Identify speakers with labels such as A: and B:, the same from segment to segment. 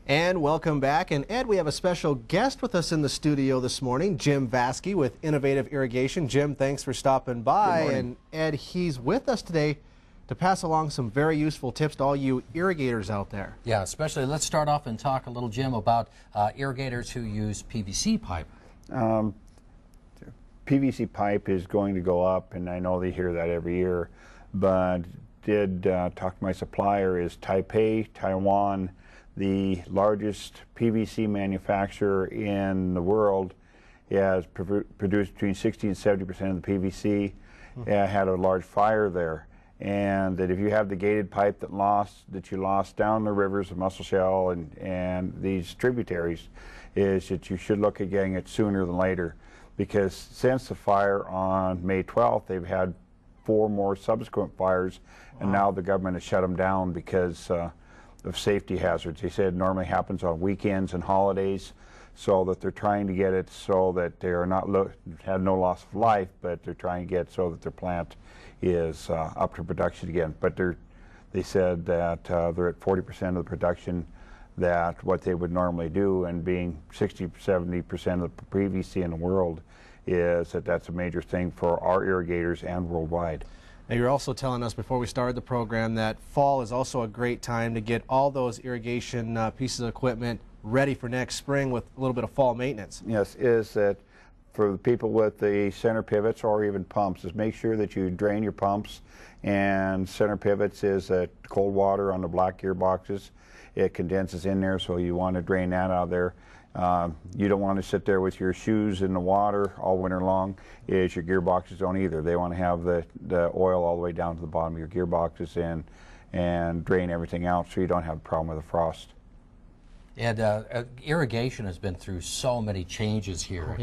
A: And welcome back. And Ed, we have a special guest with us in the studio this morning, Jim Vasky with Innovative Irrigation. Jim, thanks for stopping by. And Ed, he's with us today to pass along some very useful tips to all you irrigators out there.
B: Yeah, especially let's start off and talk a little, Jim, about irrigators who use PVC pipe.
C: PVC pipe is going to go up, and I know they hear that every year, but did talk to my supplier is Taipei, Taiwan, the largest PVC manufacturer in the world. It has produced between 60 and 70% of the PVC. Had a large fire there, and that if you have the gated pipe that you lost down the rivers of Mussel Shell and these tributaries, is that you should look at getting it sooner than later, because since the fire on May 12th, they've had 4 more subsequent fires, and now the government has shut them down because of safety hazards. They said it normally happens on weekends and holidays, so that they're trying to get it so that they are not had no loss of life, but they're trying to get so that their plant is up to production again. But they said that they're at 40% of the production that what they would normally do, and being 60–70% of the PVC in the world, is that's a major thing for our irrigators and worldwide.
A: Now, you're also telling us before we started the program that fall is also a great time to get all those irrigation pieces of equipment ready for next spring with a little bit of fall maintenance.
C: Yes, is that for the people with the center pivots or even pumps, is make sure that you drain your pumps, and center pivots is that cold water on the black gearboxes. It condenses in there, so you want to drain that out of there. You don't want to sit there with your shoes in the water all winter long. Your gearboxes don't either. They want to have the oil all the way down to the bottom of your gearboxes and drain everything out, so you don't have a problem with the frost.
B: And irrigation has been through so many changes here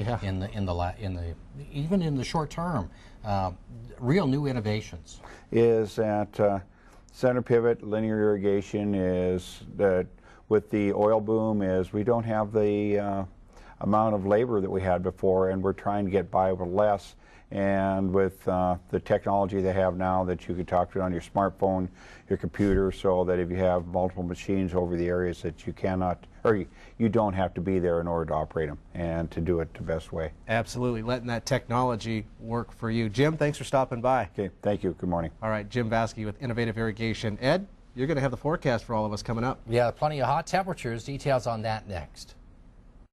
B: even in the short term. Real new innovations.
C: Is that center pivot linear irrigation is that with the oil boom is we don't have the amount of labor that we had before, and we're trying to get by with less. And with the technology they have now, that you can talk to it on your smartphone, your computer, so that if you have multiple machines over the areas that you cannot, or you don't have to be there in order to operate them and to do it the best way.
A: Absolutely, letting that technology work for you. Jim, thanks for stopping by.
C: Okay, thank you. Good morning.
A: All right, Jim Vasky with Innovative Irrigation. Ed, you're going to have the forecast for all of us coming up.
B: Yeah, plenty of hot temperatures. Details on that next.